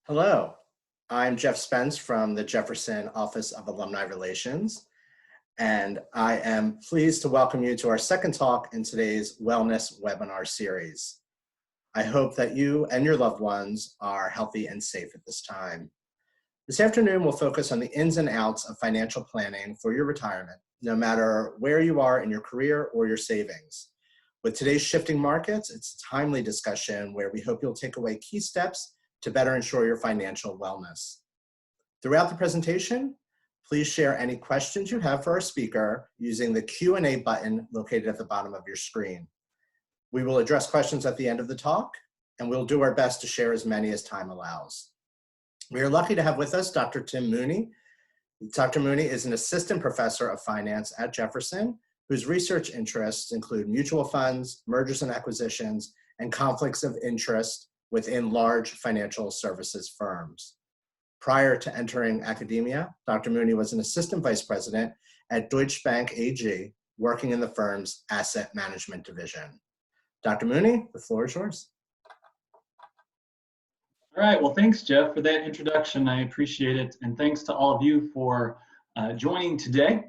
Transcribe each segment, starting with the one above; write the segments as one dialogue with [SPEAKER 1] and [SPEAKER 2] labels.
[SPEAKER 1] Hello, I'm Jeff Spence from the Jefferson Office of Alumni Relations, and I am pleased to welcome you to our second talk in today's Wellness webinar series. I hope that you and your loved ones are healthy and safe at this time. This afternoon, we'll focus on the ins and outs of financial planning for your retirement, no matter where you are in your career or your savings. With today's shifting markets, it's a timely discussion where we hope you'll take away key steps to better ensure your financial wellness. Throughout the presentation, please share any questions you have for our speaker using the Q&A button located at the bottom of your screen. We will address questions at the end of the talk, and we'll do our best to share as many as time allows. We are lucky to have with us Dr. Tim Mooney. Dr. Mooney is an assistant professor of finance at Jefferson, whose research interests include mutual funds, mergers and acquisitions, and conflicts of interest within large financial services firms. Prior to entering academia, Dr. Mooney was an assistant vice president at Deutsche Bank AG, working in the firm's asset management division. Dr. Mooney, the floor is yours.
[SPEAKER 2] All right, well, thanks, Jeff, for that introduction. I appreciate it. And thanks to all of you for joining today.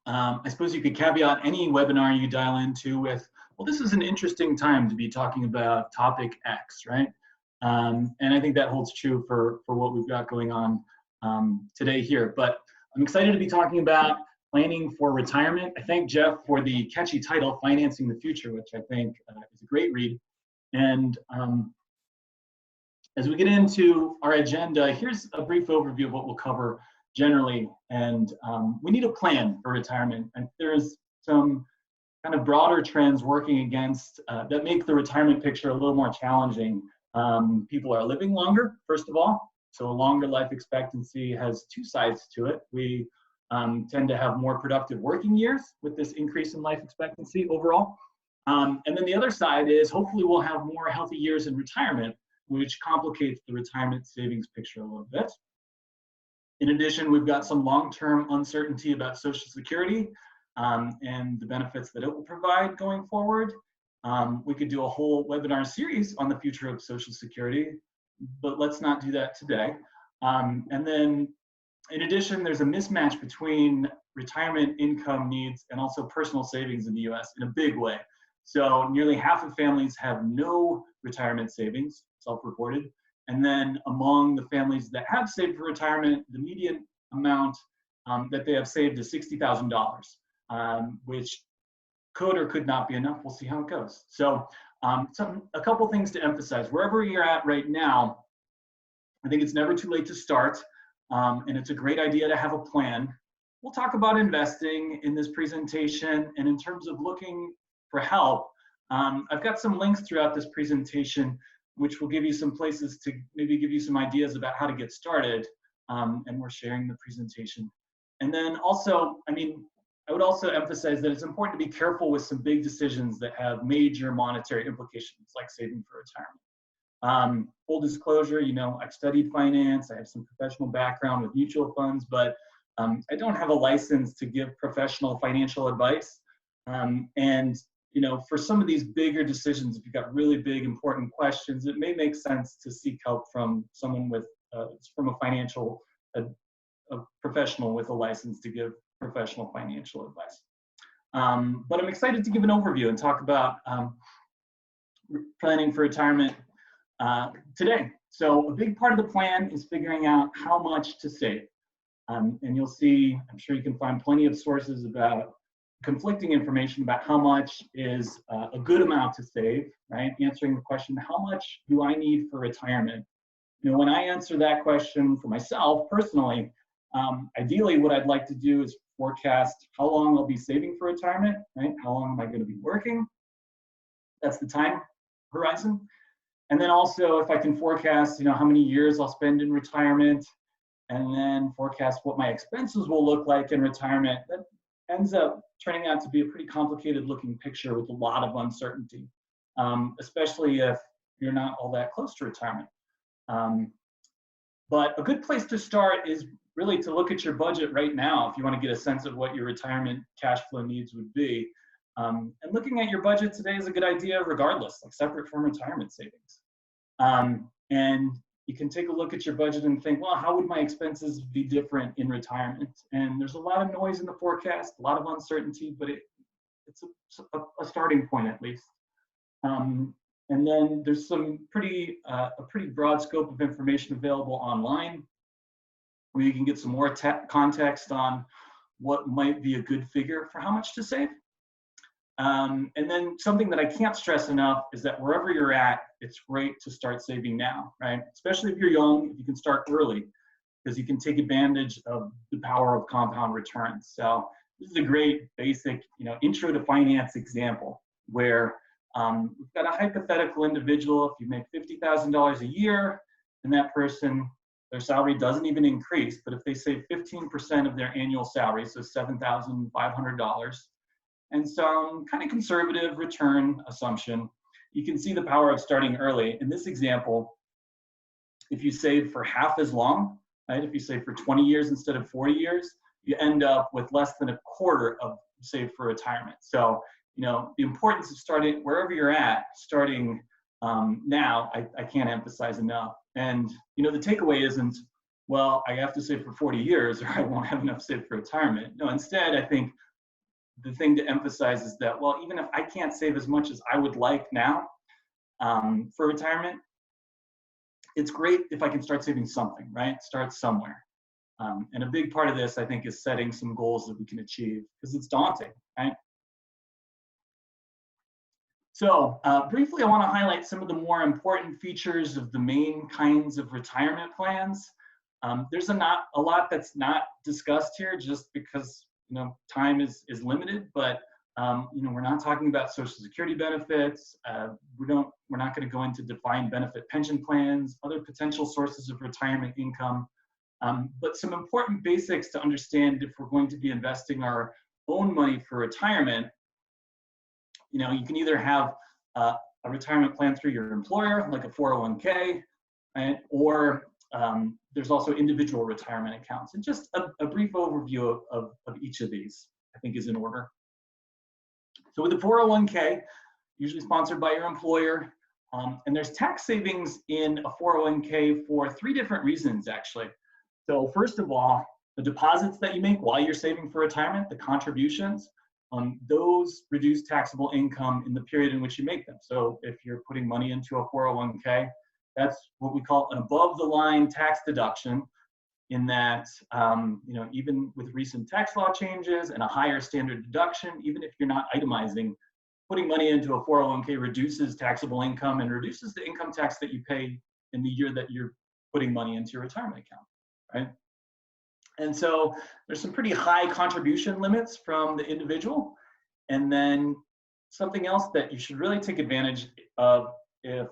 [SPEAKER 2] I suppose you could caveat any webinar you dial into with, well, this is an interesting time to be talking about topic X, right? And I think that holds true for what we've got going on today here. But I'm excited to be talking about planning for retirement. I thank Jeff for the catchy title, Financing the Future, which I think is a great read. And as we get into our agenda, here's a brief overview of what we'll cover generally. And we need a plan for retirement. And there's some kind of broader trends working against that make the retirement picture a little more challenging. People are living longer, first of all. So a longer life expectancy has two sides to it. We tend to have more productive working years with this increase in life expectancy overall. And then the other side is hopefully we'll have more healthy years in retirement, which complicates the retirement savings picture a little bit. In addition, we've got some long-term uncertainty about Social Security and the benefits that it will provide going forward. We could do a whole webinar series on the future of Social Security, but let's not do that today. And then in addition, there's a mismatch between retirement income needs and also personal savings in the US in a big way. So nearly half of families have no retirement savings, self-reported. And then among the families that have saved for retirement, the median amount that they have saved is $60,000, which could or could not be enough. We'll see how it goes. So a couple things to emphasize. Wherever you're at right now, I think it's never too late to start, and it's a great idea to have a plan. We'll talk about investing in this presentation, and in terms of looking for help, I've got some links throughout this presentation which will give you some places to maybe give you some ideas about how to get started, and we're sharing the presentation. And then also, I would also emphasize that it's important to be careful with some big decisions that have major monetary implications, like saving for retirement. Full disclosure, I've studied finance, I have some professional background with mutual funds, but I don't have a license to give professional financial advice. And for some of these bigger decisions, if you've got really big, important questions, it may make sense to seek help from someone from a financial a professional with a license to give professional financial advice. But I'm excited to give an overview and talk about planning for retirement today. So a big part of the plan is figuring out how much to save. And you'll see, I'm sure you can find plenty of sources about conflicting information about how much is a good amount to save, right? Answering the question, how much do I need for retirement? When I answer that question for myself personally, ideally what I'd like to do is forecast how long I'll be saving for retirement, right? How long am I going to be working? That's the time horizon. And then also if I can forecast, how many years I'll spend in retirement, and then forecast what my expenses will look like in retirement, that ends up turning out to be a pretty complicated looking picture with a lot of uncertainty, especially if you're not all that close to retirement. But a good place to start is really to look at your budget right now if you want to get a sense of what your retirement cash flow needs would be. And looking at your budget today is a good idea regardless, like separate from retirement savings. And you can take a look at your budget and think, well, how would my expenses be different in retirement? And there's a lot of noise in the forecast, a lot of uncertainty, but it's a starting point at least. And then there's some a pretty broad scope of information available online where you can get some more context on what might be a good figure for how much to save. And then something that I can't stress enough is that wherever you're at, it's great to start saving now, right? Especially if you're young, if you can start early, because you can take advantage of the power of compound returns. So this is a great basic, intro to finance example where we've got a hypothetical individual. If you make $50,000 a year and that person, their salary doesn't even increase, but if they save 15% of their annual salary, so $7,500, and some kind of conservative return assumption, you can see the power of starting early. In this example, if you save for half as long, right? If you save for 20 years instead of 40 years, you end up with less than a quarter of saved for retirement. So, the importance of starting wherever you're at, starting now, I can't emphasize enough. And, the takeaway isn't, well, I have to save for 40 years or I won't have enough saved for retirement. No, instead, I think the thing to emphasize is that, well, even if I can't save as much as I would like now for retirement, it's great if I can start saving something, right? Start somewhere. And a big part of this, I think, is setting some goals that we can achieve because it's daunting, right? So briefly, I want to highlight some of the more important features of the main kinds of retirement plans. There's a lot that's not discussed here just because time is limited, but we're not talking about Social Security benefits. We're not going to go into defined benefit pension plans, other potential sources of retirement income. But some important basics to understand if we're going to be investing our own money for retirement. You can either have a retirement plan through your employer, like a 401k, right? Or there's also individual retirement accounts. And just a brief overview of each of these, I think, is in order. So with the 401k, usually sponsored by your employer, and there's tax savings in a 401k for 3 different reasons, actually. So first of all, the deposits that you make while you're saving for retirement, the contributions, those reduce taxable income in the period in which you make them. So if you're putting money into a 401k, that's what we call an above the line tax deduction, in that, even with recent tax law changes and a higher standard deduction, even if you're not itemizing, putting money into a 401k reduces taxable income and reduces the income tax that you pay in the year that you're putting money into your retirement account, right? And so there's some pretty high contribution limits from the individual. And then something else that you should really take advantage of if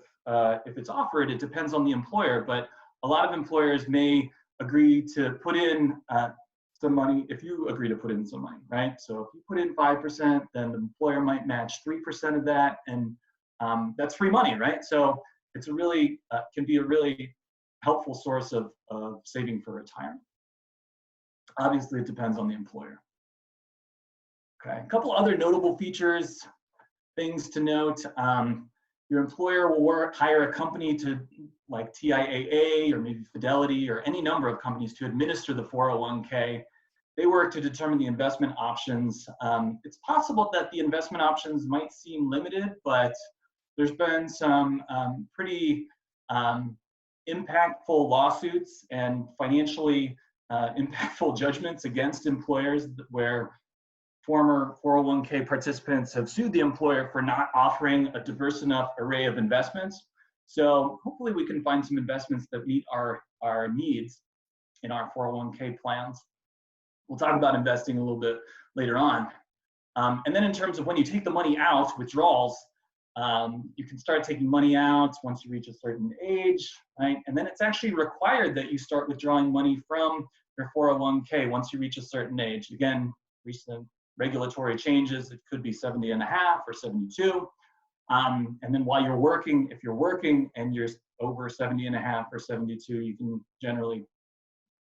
[SPEAKER 2] it's offered, it depends on the employer, but a lot of employers may agree to put in some money if you agree to put in some money, right? So if you put in 5%, then the employer might match 3% of that, and that's free money, right? So it's a really, can be a really helpful source of saving for retirement. Obviously, it depends on the employer. Okay, a couple other notable features, things to note. Your employer will hire a company to, like TIAA or maybe Fidelity or any number of companies, to administer the 401k. They work to determine the investment options. It's possible that the investment options might seem limited, but there's been some pretty impactful lawsuits and financially impactful judgments against employers where former 401k participants have sued the employer for not offering a diverse enough array of investments. So hopefully we can find some investments that meet our needs in our 401k plans. We'll talk about investing a little bit later on. And then in terms of when you take the money out, withdrawals, you can start taking money out once you reach a certain age, right? And then it's actually required that you start withdrawing money from your 401k once you reach a certain age. Again, recent regulatory changes, it could be 70 and a half or 72. And then while you're working, if you're working and you're over 70 and a half or 72, you can generally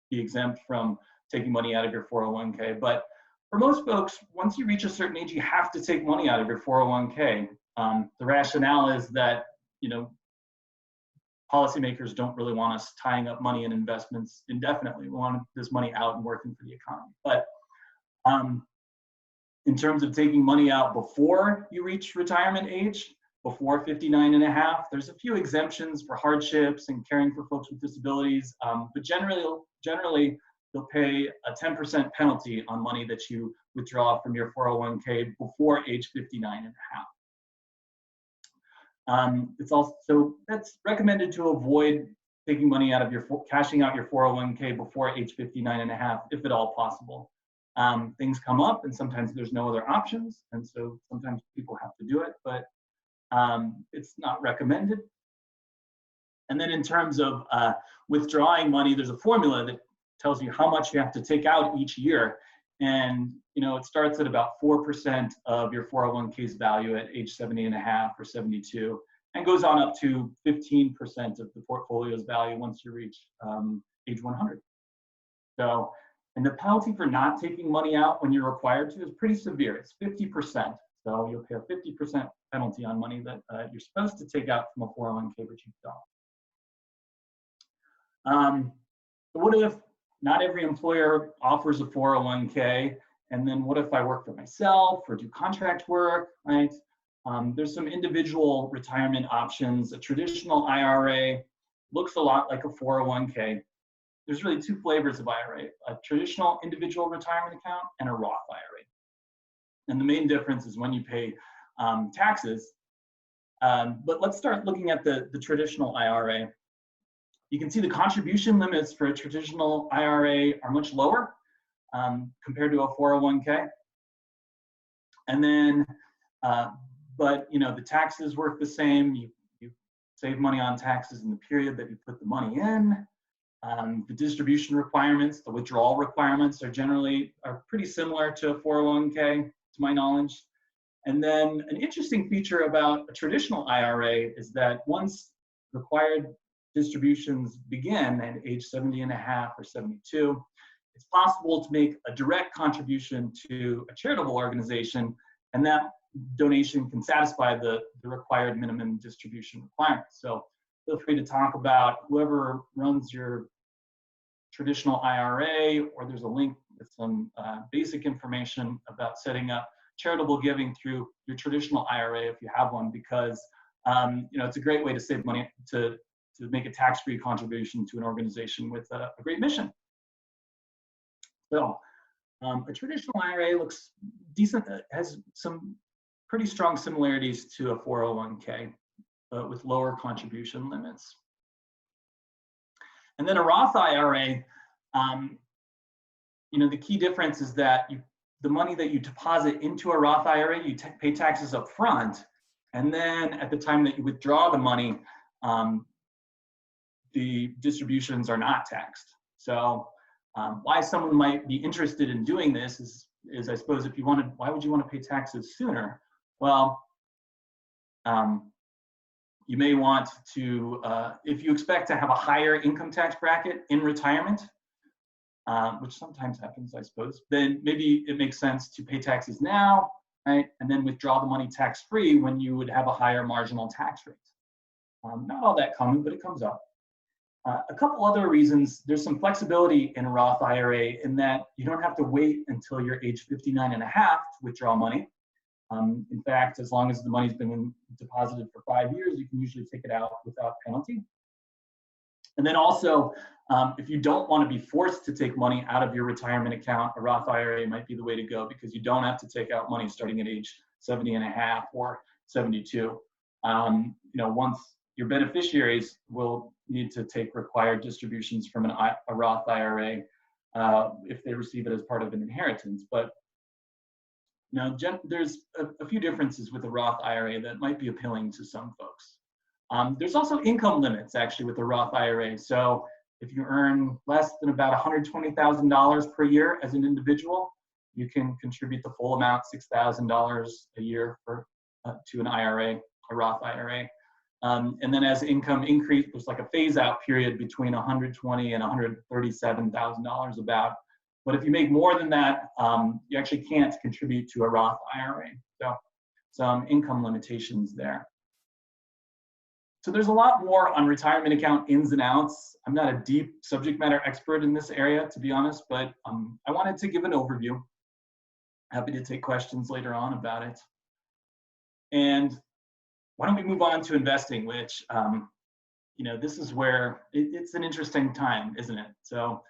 [SPEAKER 2] be exempt from taking money out of your 401k. But for most folks, once you reach a certain age, you have to take money out of your 401k. The rationale is that, policymakers don't really want us tying up money in investments indefinitely. We want this money out and working for the economy. But in terms of taking money out before you reach retirement age, before 59 and a half, there's a few exemptions for hardships and caring for folks with disabilities, but generally they'll pay a 10% penalty on money that you withdraw from your 401k before age 59 and a half. It's also, that's recommended to avoid taking money out of cashing out your 401k before age 59 and a half, if at all possible. Things come up and sometimes there's no other options. And so sometimes people have to do it, but it's not recommended. And then in terms of withdrawing money, there's a formula that tells you how much you have to take out each year. And, you know, it starts at about 4% of your 401k's value at age 70 and a half or 72, and goes on up to 15% of the portfolio's value once you reach age 100. So, and the penalty for not taking money out when you're required to is pretty severe. It's 50%. So you'll pay a 50% penalty on money that you're supposed to take out from a 401k, but you don't. But what if not every employer offers a 401k? And then what if I work for myself or do contract work, right? There's some individual retirement options. A traditional IRA looks a lot like a 401k. There's really two flavors of IRA, a traditional individual retirement account and a Roth IRA. And the main difference is when you pay taxes. But let's start looking at the traditional IRA. You can see the contribution limits for a traditional IRA are much lower compared to a 401k. And then, but you know, the taxes work the same. You save money on taxes in the period that you put the money in. The distribution requirements, the withdrawal requirements are pretty similar to a 401k, to my knowledge. And then an interesting feature about a traditional IRA is that once required distributions begin at age 70 and a half or 72, it's possible to make a direct contribution to a charitable organization, and that donation can satisfy the required minimum distribution requirements. So feel free to talk about whoever runs your traditional IRA, or there's a link with some basic information about setting up charitable giving through your traditional IRA if you have one, because you know, it's a great way to save money, to make a tax-free contribution to an organization with a great mission. So a traditional IRA looks decent, has some pretty strong similarities to a 401k, but with lower contribution limits. And then a Roth IRA, you know, the key difference is that the money that you deposit into a Roth IRA, you pay taxes up front, and then at the time that you withdraw the money, the distributions are not taxed. So why someone might be interested in doing this is I suppose if you wanted, why would you want to pay taxes sooner? Well, you may want to, if you expect to have a higher income tax bracket in retirement, which sometimes happens, I suppose, then maybe it makes sense to pay taxes now, right? And then withdraw the money tax-free when you would have a higher marginal tax rate. Not all that common, but it comes up. A couple other reasons, there's some flexibility in a Roth IRA in that you don't have to wait until you're age 59 and a half to withdraw money. In fact, as long as the money's been deposited for 5 years, you can usually take it out without penalty. And then also, if you don't want to be forced to take money out of your retirement account, a Roth IRA might be the way to go, because you don't have to take out money starting at age 70 and a half or 72. You know, once your beneficiaries will need to take required distributions from a Roth IRA if they receive it as part of an inheritance. But now, there's a few differences with the Roth IRA that might be appealing to some folks. There's also income limits actually with the Roth IRA. So if you earn less than about $120,000 per year as an individual, you can contribute the full amount, $6,000 a year to an IRA, a Roth IRA. And then as income increases, there's like a phase out period between $120,000 and $137,000 about. But if you make more than that, you actually can't contribute to a Roth IRA. So some income limitations there. So there's a lot more on retirement account ins and outs. I'm not a deep subject matter expert in this area, to be honest, but I wanted to give an overview. Happy to take questions later on about it. And why don't we move on to investing, which, this is where it's an interesting time, isn't it? So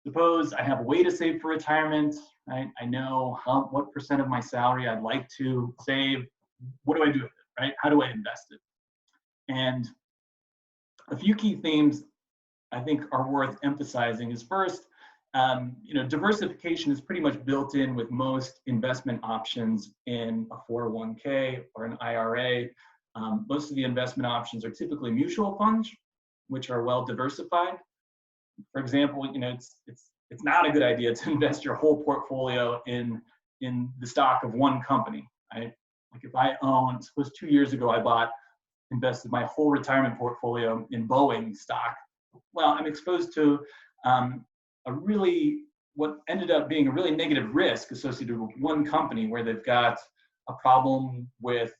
[SPEAKER 2] suppose I have a way to save for retirement, right? I know what % of my salary I'd like to save. What do I do with it, right? How do I invest it? And a few key themes I think are worth emphasizing is first, diversification is pretty much built in with most investment options in a 401k or an IRA. Most of the investment options are typically mutual funds, which are well diversified. For example, it's not a good idea to invest your whole portfolio in the stock of one company, right? Like if I own, suppose 2 years ago I invested my whole retirement portfolio in Boeing stock. Well, I'm exposed to what ended up being a really negative risk associated with one company where they've got a problem with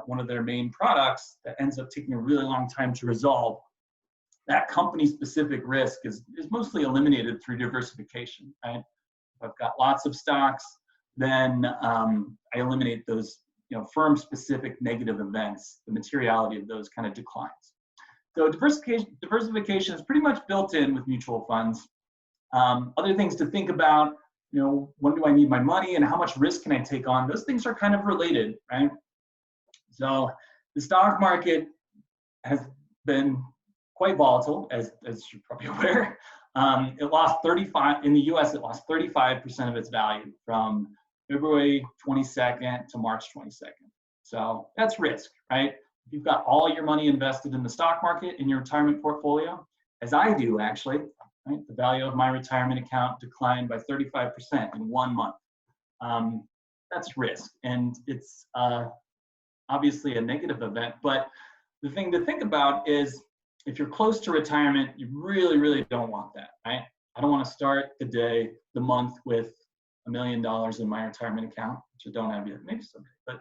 [SPEAKER 2] one of their main products that ends up taking a really long time to resolve. That company-specific risk is mostly eliminated through diversification, right? If I've got lots of stocks, then I eliminate those firm-specific negative events. The materiality of those kind of declines. So diversification is pretty much built in with mutual funds. Other things to think about, when do I need my money and how much risk can I take on? Those things are kind of related, right? So the stock market has been quite volatile, as you're probably aware. It lost 35, in the US, it lost 35% of its value from February 22nd to March 22nd. So that's risk, right? If you've got all your money invested in the stock market in your retirement portfolio, as I do actually, right? The value of my retirement account declined by 35% in 1 month. That's risk, and it's obviously a negative event. But the thing to think about is if you're close to retirement, you really, really don't want that, right? I don't want to start the month with $1 million in my retirement account, which I don't have yet, maybe someday. But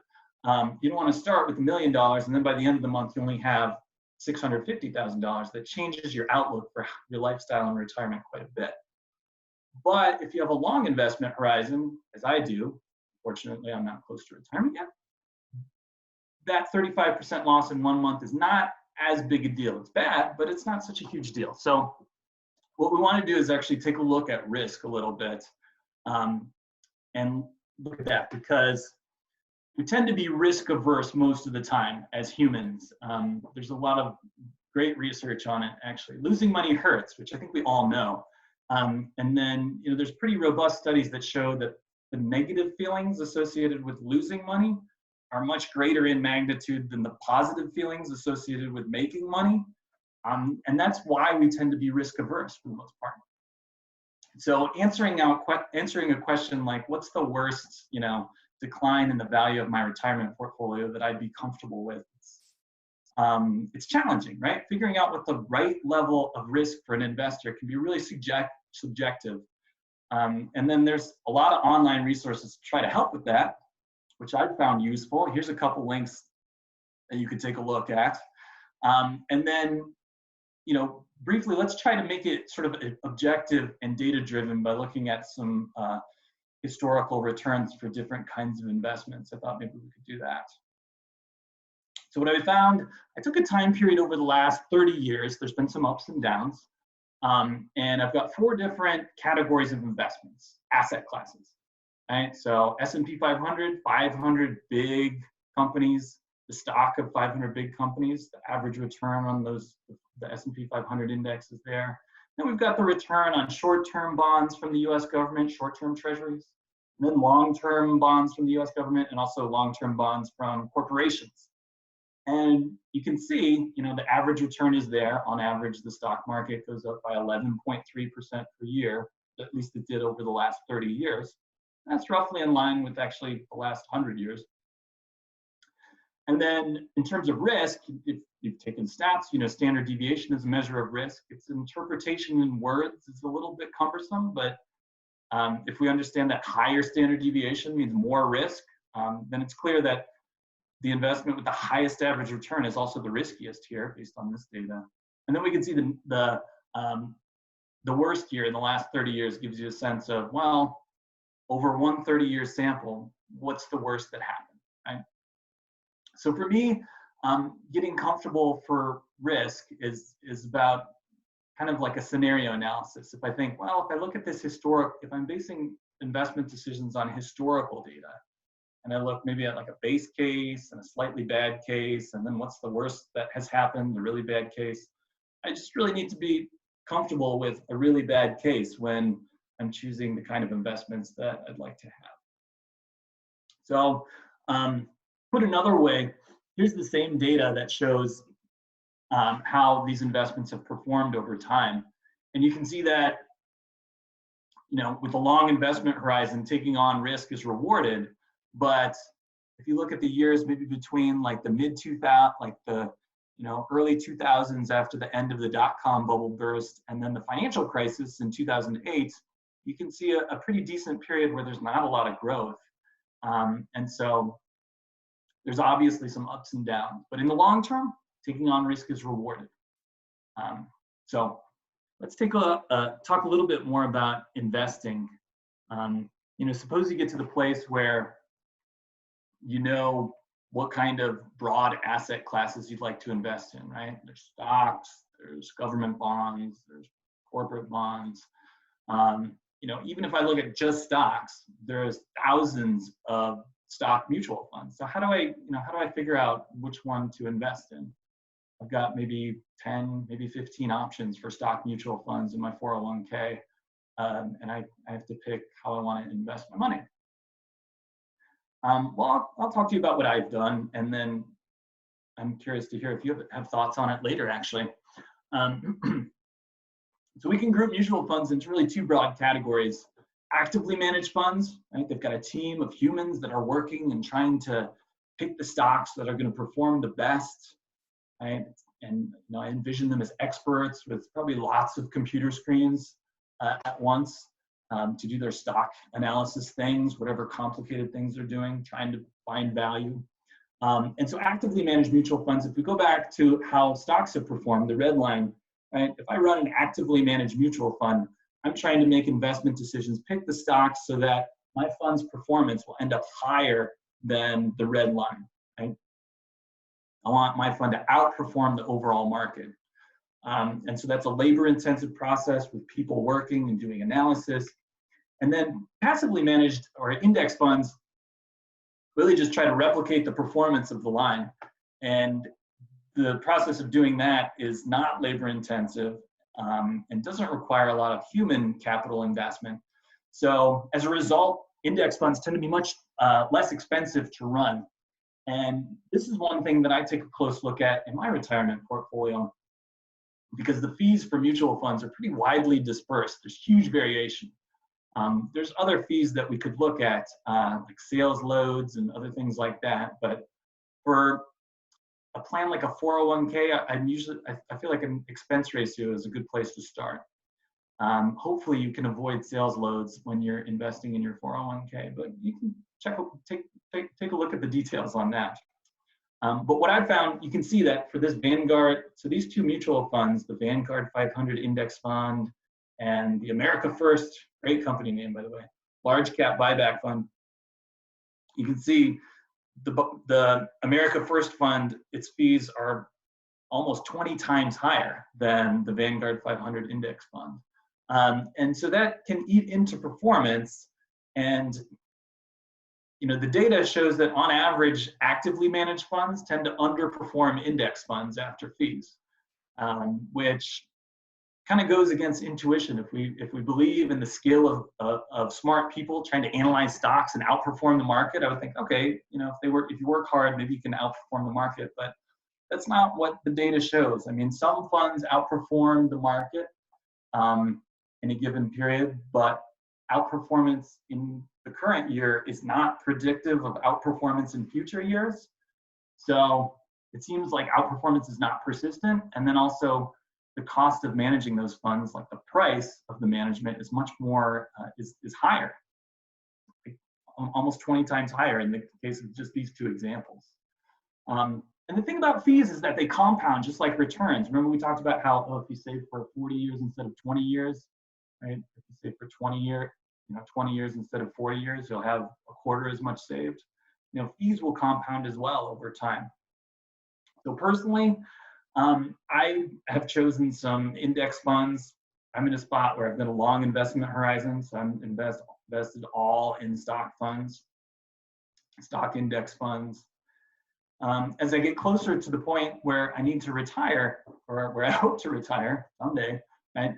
[SPEAKER 2] you don't want to start with $1 million, and then by the end of the month, you only have $650,000. That changes your outlook for your lifestyle and retirement quite a bit. But if you have a long investment horizon, as I do, fortunately, I'm not close to retirement yet, that 35% loss in 1 month is not as big a deal. It's bad, but it's not such a huge deal. So what we want to do is actually take a look at risk a little bit and look at that, because we tend to be risk averse most of the time as humans. There's a lot of great research on it, actually. Losing money hurts, which I think we all know. And then there's pretty robust studies that show that the negative feelings associated with losing money are much greater in magnitude than the positive feelings associated with making money. And that's why we tend to be risk averse for the most part. So answering a question like, what's the worst, decline in the value of my retirement portfolio that I'd be comfortable with? It's challenging, right? Figuring out what the right level of risk for an investor can be really subjective. And then there's a lot of online resources to try to help with that, which I've found useful. Here's a couple links that you could take a look at. And then, briefly, let's try to make it sort of objective and data-driven by looking at some historical returns for different kinds of investments. I thought maybe we could do that. So what I found, I took a time period over the last 30 years. There's been some ups and downs. And I've got 4 different categories of investments, asset classes. Right? So S&P 500, 500 big companies, the stock of 500 big companies, the average return on those, the S&P 500 index is there. Then we've got the return on short-term bonds from the US government, short-term treasuries, and then long-term bonds from the US government, and also long-term bonds from corporations. And you can see, the average return is there. On average, the stock market goes up by 11.3% per year, at least it did over the last 30 years. That's roughly in line with actually the last 100 years. And then in terms of risk, if you've taken stats, standard deviation is a measure of risk. Its interpretation in words is a little bit cumbersome, but if we understand that higher standard deviation means more risk, then it's clear that the investment with the highest average return is also the riskiest here based on this data. And then we can see the worst year in the last 30 years gives you a sense of, well, over one 30-year sample, what's the worst that happened, right? So for me, getting comfortable for risk is about kind of like a scenario analysis. If I think, well, if I look at this if I'm basing investment decisions on historical data, and I look maybe at like a base case and a slightly bad case, and then what's the worst that has happened, the really bad case, I just really need to be comfortable with a really bad case when I'm choosing the kind of investments that I'd like to have. So put another way, here's the same data that shows how these investments have performed over time. And you can see that, with a long investment horizon, taking on risk is rewarded. But if you look at the years maybe between like the mid-2000s, like the early 2000s after the end of the dot-com bubble burst, and then the financial crisis in 2008, you can see a pretty decent period where there's not a lot of growth. And so there's obviously some ups and downs, but in the long term, taking on risk is rewarded. So let's talk a little bit more about investing. Suppose you get to the place where you know what kind of broad asset classes you'd like to invest in, right? There's stocks, there's government bonds, there's corporate bonds. Even if I look at just stocks, there's thousands of stock mutual funds. So how do I figure out which one to invest in? I've got maybe 10, maybe 15 options for stock mutual funds in my 401k, and I have to pick how I want to invest my money. Well, I'll talk to you about what I've done, and then I'm curious to hear if you have thoughts on it later, actually. So we can group mutual funds into really two broad categories. Actively managed funds, right? They've got a team of humans that are working and trying to pick the stocks that are going to perform the best, right? And I envision them as experts with probably lots of computer screens at once. To do their stock analysis things, whatever complicated things they're doing, trying to find value. And so actively managed mutual funds, if we go back to how stocks have performed, the red line, right? If I run an actively managed mutual fund, I'm trying to make investment decisions, pick the stocks so that my fund's performance will end up higher than the red line, right? I want my fund to outperform the overall market. And so that's a labor-intensive process with people working and doing analysis. And then passively managed or index funds really just try to replicate the performance of the line. And the process of doing that is not labor intensive and doesn't require a lot of human capital investment. So as a result, index funds tend to be much less expensive to run. And this is one thing that I take a close look at in my retirement portfolio, because the fees for mutual funds are pretty widely dispersed. There's huge variation. There's other fees that we could look at, like sales loads and other things like that. But for a plan like a 401k, I feel like an expense ratio is a good place to start. Hopefully you can avoid sales loads when you're investing in your 401k, but you can take a look at the details on that. But what I found, you can see that for this Vanguard, so these two mutual funds, the Vanguard 500 Index Fund and the America First, great company name, by the way, large cap buyback fund. You can see the America First Fund, its fees are almost 20 times higher than the Vanguard 500 Index Fund. And so that can eat into performance. And the data shows that on average, actively managed funds tend to underperform index funds after fees, which kind of goes against intuition. If we believe in the skill of smart people trying to analyze stocks and outperform the market, I would think, okay, if you work hard, maybe you can outperform the market. But that's not what the data shows. I mean, some funds outperform the market in a given period, but outperformance in the current year is not predictive of outperformance in future years. So it seems like outperformance is not persistent. And then also the cost of managing those funds, like the price of the management, is much more, is higher, like almost 20 times higher in the case of just these two examples. And the thing about fees is that they compound just like returns. Remember we talked about how, oh, if you save for 40 years instead of 20 years, right? If you save for 20 years instead of 40 years, you'll have a quarter as much saved. Fees will compound as well over time. So personally, I have chosen some index funds. I'm in a spot where I've got a long investment horizon, so I'm invested all in stock funds, stock index funds. As I get closer to the point where I need to retire, or where I hope to retire someday, right?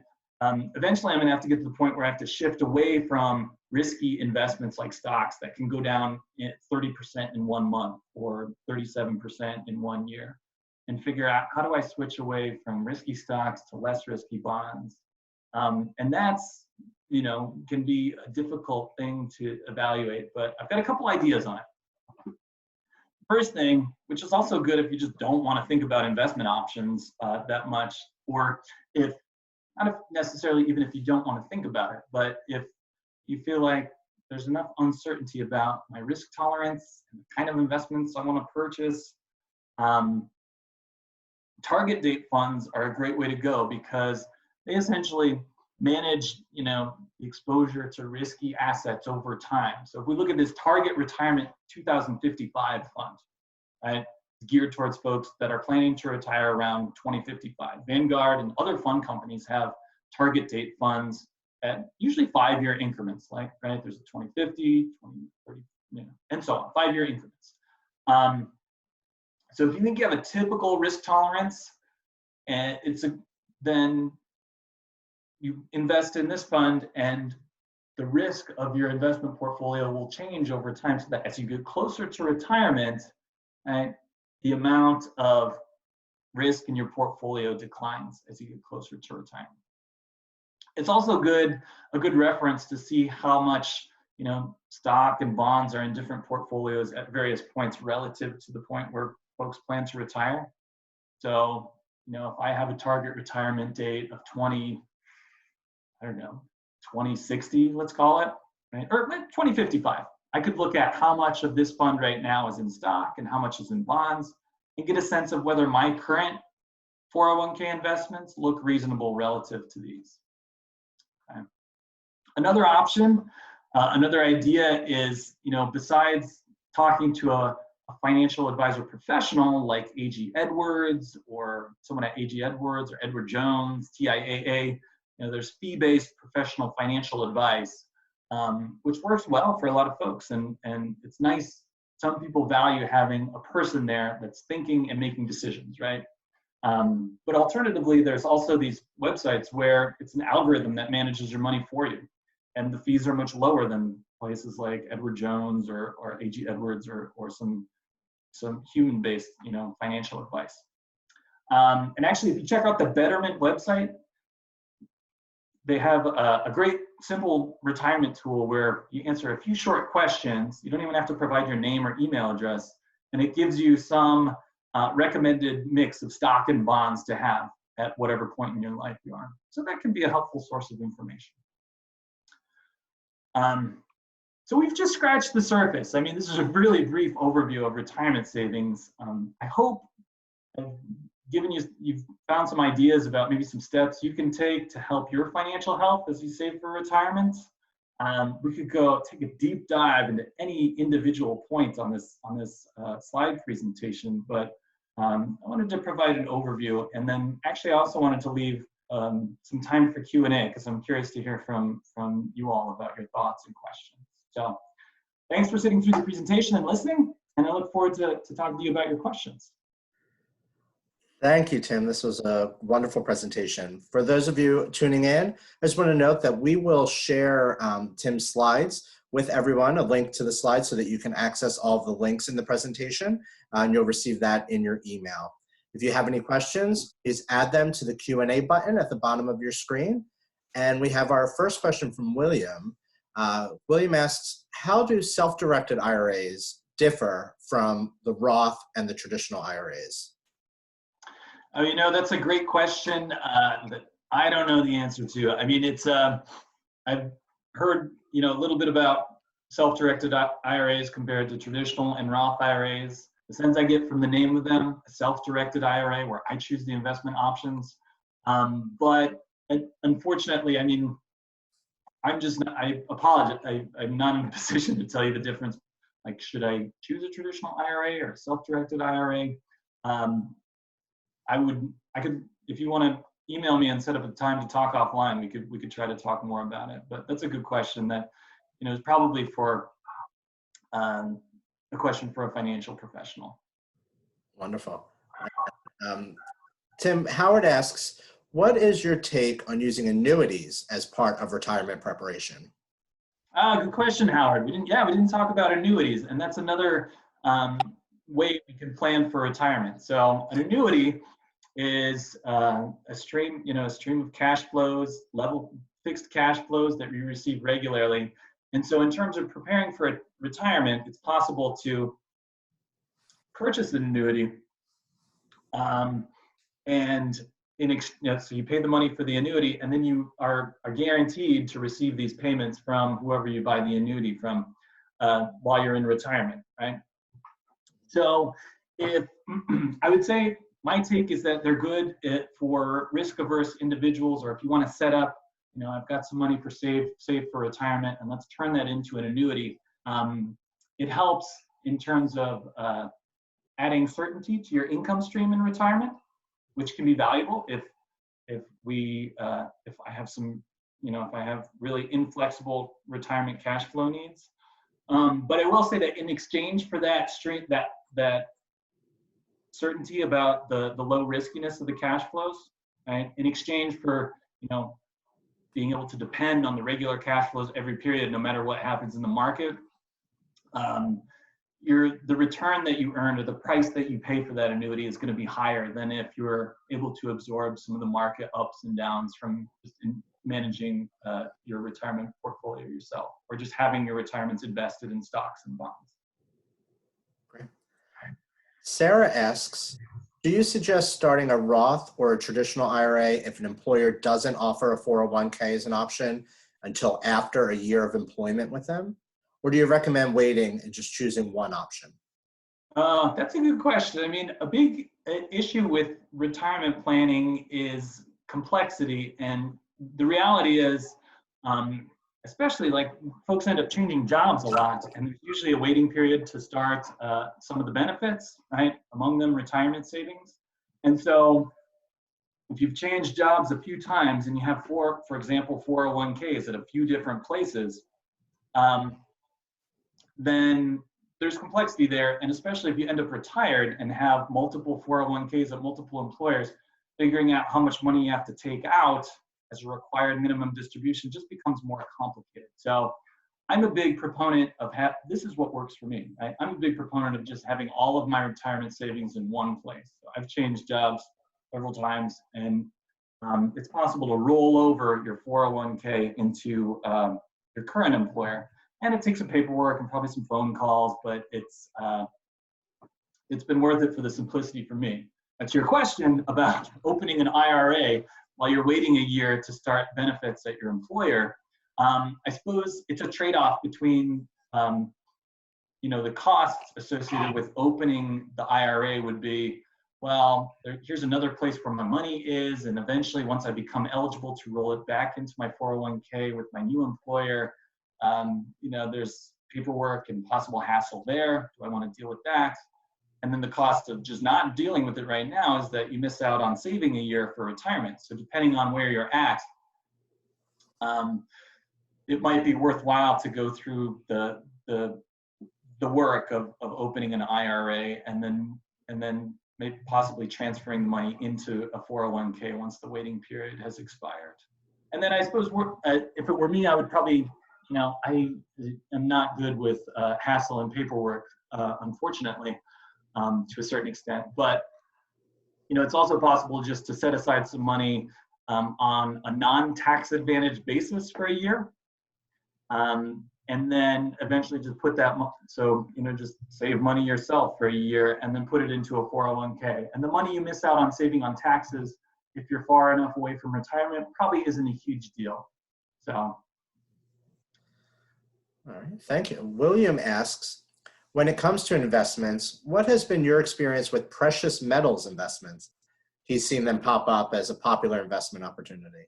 [SPEAKER 2] Eventually I'm gonna have to get to the point where I have to shift away from risky investments like stocks that can go down 30% in 1 month or 37% in 1 year, and figure out how do I switch away from risky stocks to less risky bonds. And that's, can be a difficult thing to evaluate, but I've got a couple ideas on it. First thing, which is also good if you just don't want to think about investment options that much, or if not necessarily even if you don't want to think about it, but if you feel like there's enough uncertainty about my risk tolerance and the kind of investments I want to purchase, target date funds are a great way to go because they essentially manage, the exposure to risky assets over time. So if we look at this Target Retirement 2055 fund, right, geared towards folks that are planning to retire around 2055. Vanguard and other fund companies have target date funds at usually 5-year increments, like, right, there's a 2050, 2030, and so on, 5-year increments. So if you think you have a typical risk tolerance, and then you invest in this fund, and the risk of your investment portfolio will change over time, so that as you get closer to retirement, right, the amount of risk in your portfolio declines as you get closer to retirement. It's also a good reference to see how much stock and bonds are in different portfolios at various points relative to the point where folks plan to retire. So, if I have a target retirement date of 2060, let's call it, right? Or 2055, I could look at how much of this fund right now is in stock and how much is in bonds and get a sense of whether my current 401k investments look reasonable relative to these. Okay. Another option, another idea is, besides talking to a financial advisor professional like A.G. Edwards or someone at A.G. Edwards or Edward Jones, TIAA, there's fee-based professional financial advice, which works well for a lot of folks. And it's nice. Some people value having a person there that's thinking and making decisions, right? But alternatively, there's also these websites where it's an algorithm that manages your money for you. And the fees are much lower than places like Edward Jones or A.G. Edwards or some human-based, financial advice. And actually, if you check out the Betterment website, they have a great simple retirement tool where you answer a few short questions. You don't even have to provide your name or email address, and it gives you some recommended mix of stock and bonds to have at whatever point in your life you are. So that can be a helpful source of information. So we've just scratched the surface. I mean, this is a really brief overview of retirement savings. I hope I've given you've found some ideas about maybe some steps you can take to help your financial health as you save for retirement. We could go take a deep dive into any individual point on this slide presentation, but I wanted to provide an overview, and then actually I also wanted to leave some time for Q&A because I'm curious to hear from you all about your thoughts and questions. So thanks for sitting through the presentation and listening, and I look forward to talking to you about your questions.
[SPEAKER 1] Thank you, Tim. This was a wonderful presentation. For those of you tuning in, I just want to note that we will share Tim's slides with everyone, a link to the slides so that you can access all of the links in the presentation, and you'll receive that in your email. If you have any questions, please add them to the Q&A button at the bottom of your screen. And we have our first question from William. William asks, how do self-directed IRAs differ from the Roth and the traditional IRAs?
[SPEAKER 2] Oh, that's a great question that I don't know the answer to. I mean, it's I've heard a little bit about self-directed IRAs compared to traditional and Roth IRAs. the sense I get from the name of them, a self-directed IRA where I choose the investment options. But unfortunately, I mean, I apologize. I'm not in a position to tell you the difference. Like, should I choose a traditional IRA or a self-directed IRA? I could, if you want to email me and set up a time to talk offline, we could try to talk more about it. But that's a good question that, is probably for a question for a financial professional.
[SPEAKER 1] Wonderful. Tim, Howard asks, what is your take on using annuities as part of retirement preparation?
[SPEAKER 2] Good question, Howard. We didn't talk about annuities, and that's another way we can plan for retirement. So an annuity is a stream of cash flows, fixed cash flows that we receive regularly. And so in terms of preparing for retirement, it's possible to purchase an annuity, and so you pay the money for the annuity, and then you are guaranteed to receive these payments from whoever you buy the annuity from while you're in retirement, right? So if I would say my take is that they're good for risk-averse individuals, or if you want to set up, I've got some money for save for retirement, and let's turn that into an annuity. It helps in terms of adding certainty to your income stream in retirement, which can be valuable if I have some, if I have really inflexible retirement cash flow needs. But I will say that in exchange for that certainty about the low riskiness of the cash flows, right? In exchange for being able to depend on the regular cash flows every period, no matter what happens in the market, the return that you earn or the price that you pay for that annuity is going to be higher than if you're able to absorb some of the market ups and downs from just managing your retirement portfolio yourself, or just having your retirements invested in stocks and bonds.
[SPEAKER 1] Great. Sarah asks, do you suggest starting a Roth or a traditional IRA if an employer doesn't offer a 401k as an option until after a year of employment with them? Or do you recommend waiting and just choosing one option?
[SPEAKER 2] That's a good question. I mean, a big issue with retirement planning is complexity. And the reality is, especially like folks end up changing jobs a lot, and there's usually a waiting period to start some of the benefits, right? Among them, retirement savings. And so if you've changed jobs a few times and you have for example, 401ks at a few different places, then there's complexity there. And especially if you end up retired and have multiple 401ks at multiple employers, figuring out how much money you have to take out as a required minimum distribution just becomes more complicated. So I'm a big proponent of this is what works for me. I'm a big proponent of just having all of my retirement savings in one place. So I've changed jobs several times, and it's possible to roll over your 401k into your current employer. And it takes some paperwork and probably some phone calls, but it's been worth it for the simplicity for me. That's your question about opening an IRA while you're waiting a year to start benefits at your employer. I suppose it's a trade-off between, the costs associated with opening the IRA would be, well, here's another place where my money is, and eventually once I become eligible to roll it back into my 401k with my new employer, there's paperwork and possible hassle there. Do I want to deal with that? And then the cost of just not dealing with it right now is that you miss out on saving a year for retirement. So depending on where you're at, it might be worthwhile to go through the work of opening an IRA and then maybe possibly transferring the money into a 401k once the waiting period has expired. And then I suppose if it were me, I would probably, I am not good with hassle and paperwork, unfortunately, to a certain extent. But, it's also possible just to set aside some money on a non-tax advantage basis for a year. And then eventually just put that, just save money yourself for a year and then put it into a 401k. And the money you miss out on saving on taxes, if you're far enough away from retirement, probably isn't a huge deal. So.
[SPEAKER 1] All right, thank you. William asks, When it comes to investments, what has been your experience with precious metals investments? He's seen them pop up as a popular investment opportunity.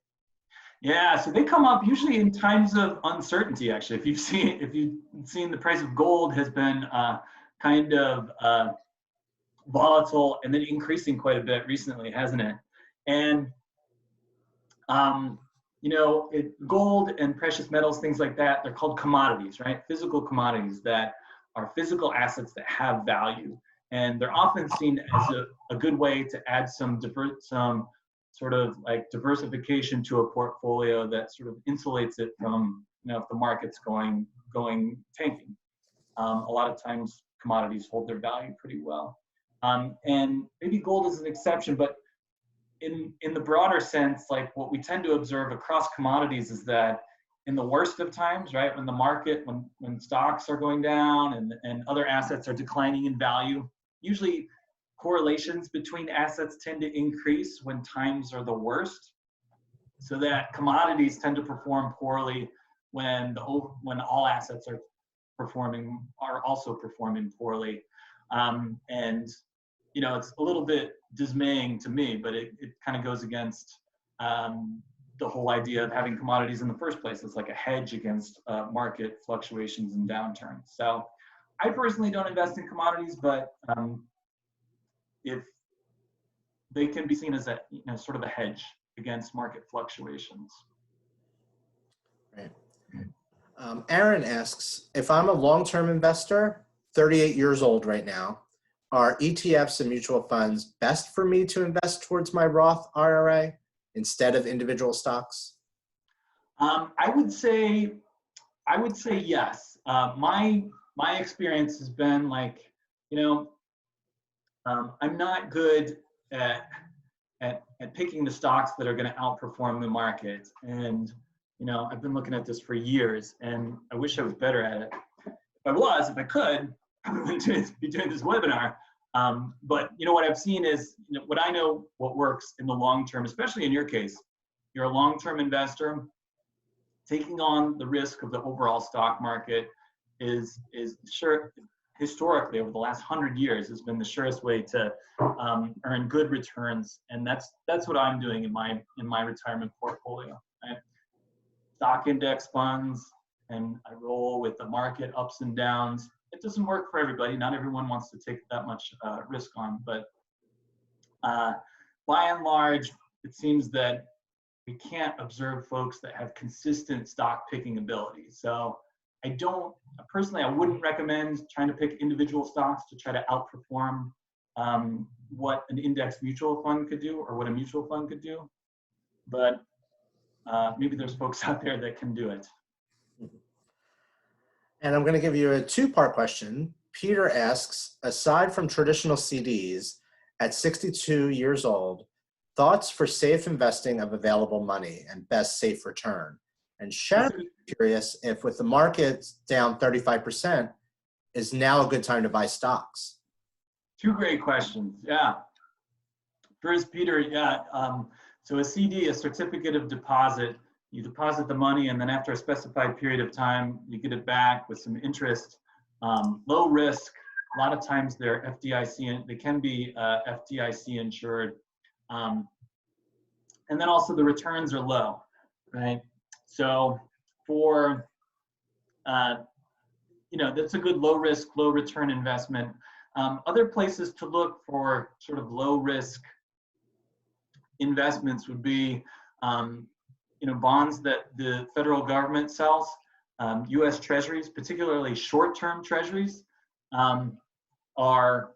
[SPEAKER 2] Yeah, so they come up usually in times of uncertainty. Actually, if you've seen the price of gold has been kind of volatile and then increasing quite a bit recently, hasn't it? And gold and precious metals, things like that, they're called commodities, right? Physical commodities that are physical assets that have value, and they're often seen as a good way to add some sort of like diversification to a portfolio that sort of insulates it from, if the market's going tanking. A lot of times commodities hold their value pretty well. And maybe gold is an exception, but in the broader sense, like what we tend to observe across commodities is that in the worst of times, right, when the market, when stocks are going down and other assets are declining in value, usually correlations between assets tend to increase when times are the worst, so that commodities tend to perform poorly when all assets are also performing poorly. And it's a little bit dismaying to me, but it kind of goes against the whole idea of having commodities in the first place. It's like a hedge against market fluctuations and downturns. So I personally don't invest in commodities, but if they can be seen as a sort of a hedge against market fluctuations.
[SPEAKER 1] Right. Aaron asks, if I'm a long-term investor, 38 years old right now, are ETFs and mutual funds best for me to invest towards my Roth IRA instead of individual stocks?
[SPEAKER 2] I would say yes. My experience has been like, I'm not good at picking the stocks that are going to outperform the market. And, I've been looking at this for years, and I wish I was better at it. If I could, I would be doing this webinar. But what I've seen is, what I know what works in the long term, especially in your case, you're a long-term investor, taking on the risk of the overall stock market is sure, historically over the last 100 years, has been the surest way to earn good returns. And that's what I'm doing in my retirement portfolio. Right? Stock index funds, and I roll with the market ups and downs. It doesn't work for everybody. Not everyone wants to take that much risk on, but by and large, it seems that we can't observe folks that have consistent stock picking ability. So I wouldn't recommend trying to pick individual stocks to try to outperform what an index mutual fund could do or what a mutual fund could do. But maybe there's folks out there that can do it.
[SPEAKER 1] And I'm going to give you a two-part question. Peter asks, aside from traditional CDs, at 62 years old, thoughts for safe investing of available money and best safe return? And Sharon is curious if with the market down 35%, is now a good time to buy stocks?
[SPEAKER 2] Two great questions. Yeah. First, Peter, yeah. So a CD, a certificate of deposit, you deposit the money, and then after a specified period of time, you get it back with some interest. Low risk. A lot of times they're FDIC, and they can be FDIC insured. And then also the returns are low, right? So for, that's a good low risk, low return investment. Other places to look for sort of low risk investments would be, bonds that the federal government sells, U.S. Treasuries, particularly short-term Treasuries, are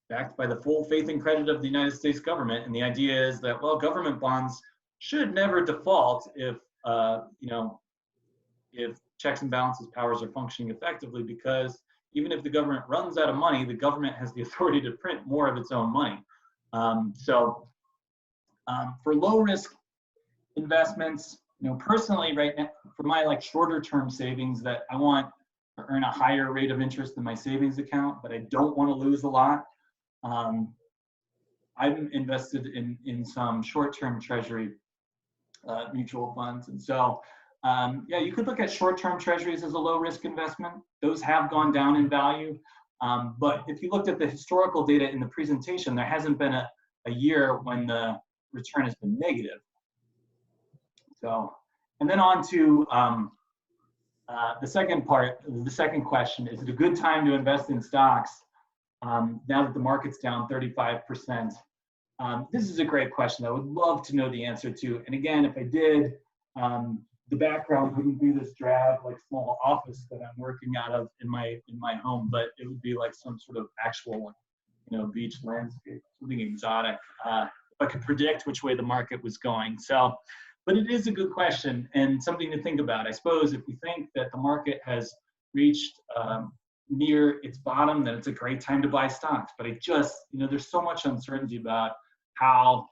[SPEAKER 2] backed by the full faith and credit of the United States government. And the idea is that, well, government bonds should never default if checks and balances powers are functioning effectively, because even if the government runs out of money, the government has the authority to print more of its own money. For low risk investments, personally right now, for my shorter term savings that I want to earn a higher rate of interest than my savings account, but I don't want to lose a lot, I'm invested in some short-term Treasury mutual funds. And so, you could look at short-term Treasuries as a low-risk investment. Those have gone down in value. But if you looked at the historical data in the presentation, there hasn't been a year when the return has been negative. So, and then on to the second part, the second question, is it a good time to invest in stocks now that the market's down 35%? This is a great question. I would love to know the answer to. And again, if I did, the background wouldn't be this drab, like small office that I'm working out of in my home, but it would be like some sort of actual, beach landscape, something exotic. If I could predict which way the market was going. So, but it is a good question and something to think about. I suppose if we think that the market has reached near its bottom, then it's a great time to buy stocks. But I just, there's so much uncertainty about how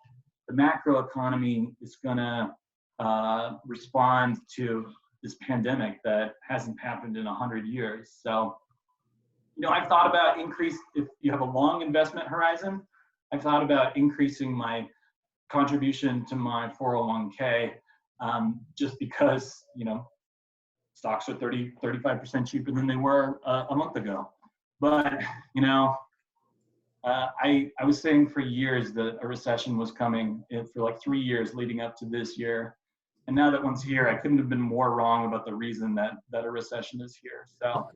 [SPEAKER 2] the macro economy is going to respond to this pandemic that hasn't happened in 100 years. So, I've thought about if you have a long investment horizon, I've thought about increasing my contribution to my 401k just because, stocks are 35% cheaper than they were a month ago. But, I was saying for years that a recession was coming for like 3 years leading up to this year. And now that one's here, I couldn't have been more wrong about the reason that a recession is here. So,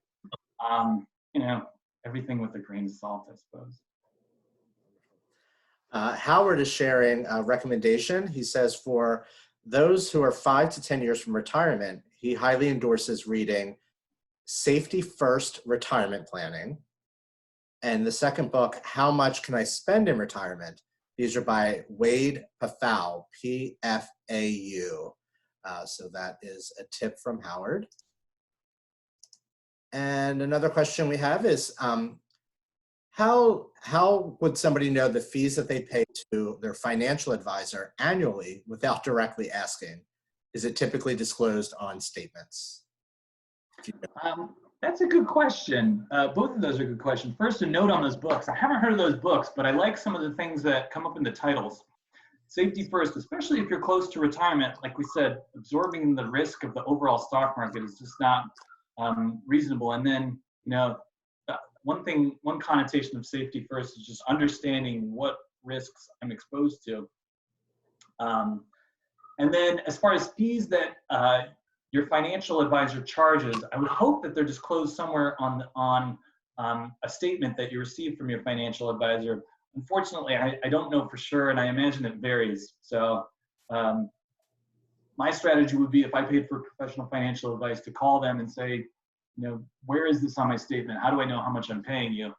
[SPEAKER 2] everything with a grain of salt, I suppose.
[SPEAKER 1] Howard is sharing a recommendation. He says for those who are 5 to 10 years from retirement, he highly endorses reading Safety First Retirement Planning. And the second book, How Much Can I Spend in Retirement? These are by Wade Pafau, P-F-A-U. So that is a tip from Howard. And another question we have is, how would somebody know the fees that they pay to their financial advisor annually without directly asking? Is it typically disclosed on statements?
[SPEAKER 2] That's a good question. Both of those are good questions. First, a note on those books. I haven't heard of those books, but I like some of the things that come up in the titles. Safety first, especially if you're close to retirement. Like we said, absorbing the risk of the overall stock market is just not reasonable. And then, one connotation of safety first is just understanding what risks I'm exposed to. And then as far as fees that your financial advisor charges, I would hope that they're disclosed somewhere on a statement that you received from your financial advisor. Unfortunately, I don't know for sure, and I imagine it varies. So my strategy would be, if I paid for professional financial advice, to call them and say, where is this on my statement? How do I know how much I'm paying you?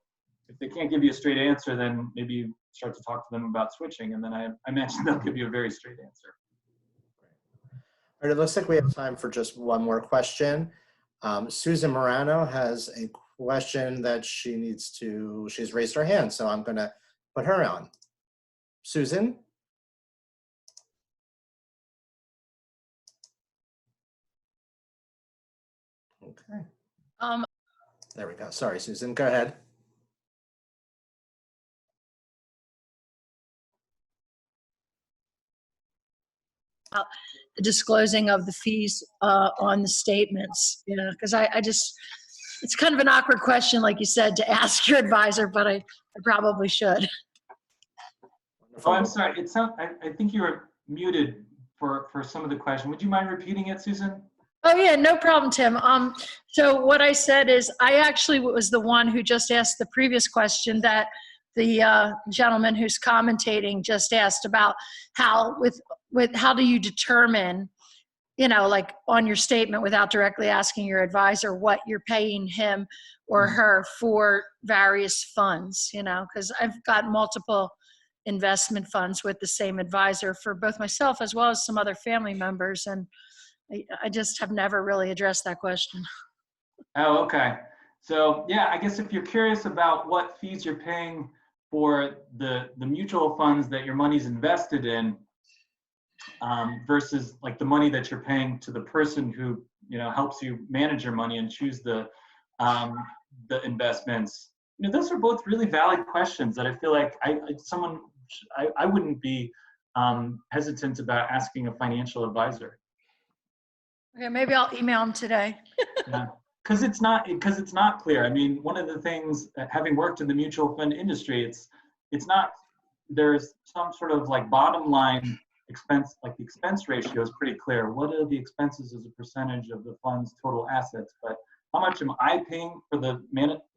[SPEAKER 2] If they can't give you a straight answer, then maybe you start to talk to them about switching, and then I imagine they'll give you a very straight answer.
[SPEAKER 1] All right, it looks like we have time for just one more question. Susan Morano has a question that she's raised her hand, so I'm going to put her on. Susan? Okay. There we go. Sorry, Susan, go ahead.
[SPEAKER 3] The disclosing of the fees on the statements, because I just, it's kind of an awkward question, like you said, to ask your advisor, but I probably should.
[SPEAKER 2] Oh, I'm sorry. I think you were muted for some of the question. Would you mind repeating it, Susan?
[SPEAKER 3] Oh yeah, no problem, Tim. So what I said is, I actually was the one who just asked the previous question that the gentleman who's commentating just asked about how how do you determine, like on your statement without directly asking your advisor what you're paying him or her for various funds, because I've got multiple investment funds with the same advisor for both myself as well as some other family members. And I just have never really addressed that question.
[SPEAKER 2] Oh, okay. So yeah, I guess if you're curious about what fees you're paying for the mutual funds that your money's invested in, versus like the money that you're paying to the person who helps you manage your money and choose the investments, those are both really valid questions that I feel like I wouldn't be hesitant about asking a financial advisor.
[SPEAKER 3] Okay, maybe I'll email him today.
[SPEAKER 2] Yeah. because it's not clear. I mean, one of the things, having worked in the mutual fund industry, it's not, there's some sort of like bottom line expense, like the expense ratio is pretty clear. What are the expenses as a percentage of the fund's total assets? But how much am I paying for the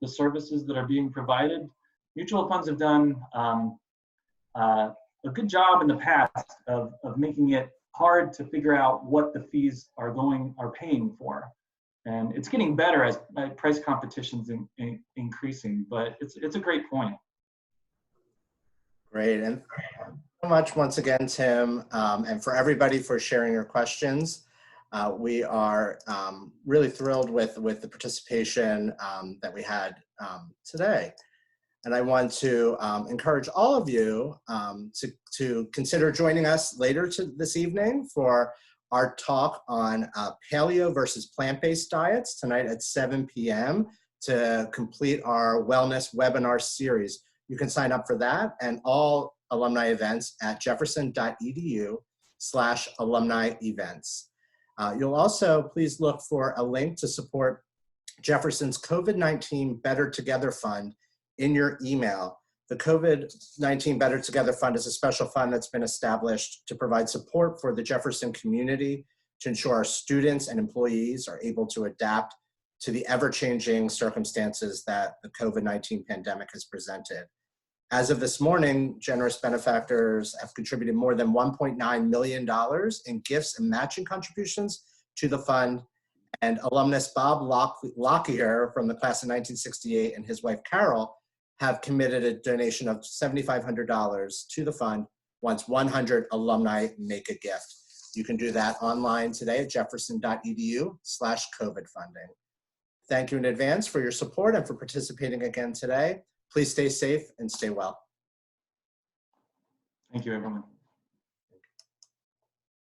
[SPEAKER 2] services that are being provided? Mutual funds have done a good job in the past of making it hard to figure out what the fees are paying for. And it's getting better as price competition's increasing, but it's a great point.
[SPEAKER 1] Great, and thank you so much once again, Tim, and for everybody for sharing your questions. We are really thrilled with the participation that we had today. And I want to encourage all of you to consider joining us later this evening for our talk on paleo versus plant-based diets tonight at 7 p.m. to complete our wellness webinar series. You can sign up for that and all alumni events at jefferson.edu/alumni events. You'll also please look for a link to support Jefferson's COVID-19 Better Together Fund in your email. The COVID-19 Better Together Fund is a special fund that's been established to provide support for the Jefferson community to ensure our students and employees are able to adapt to the ever-changing circumstances that the COVID-19 pandemic has presented. As of this morning, generous benefactors have contributed more than $1.9 million in gifts and matching contributions to the fund. And alumnus Bob Lockyer from the class of 1968 and his wife Carol have committed a donation of $7,500 to the fund once 100 alumni make a gift. You can do that online today at jefferson.edu/COVID funding. Thank you in advance for your support and for participating again today. Please stay safe and stay well.
[SPEAKER 2] Thank you, everyone.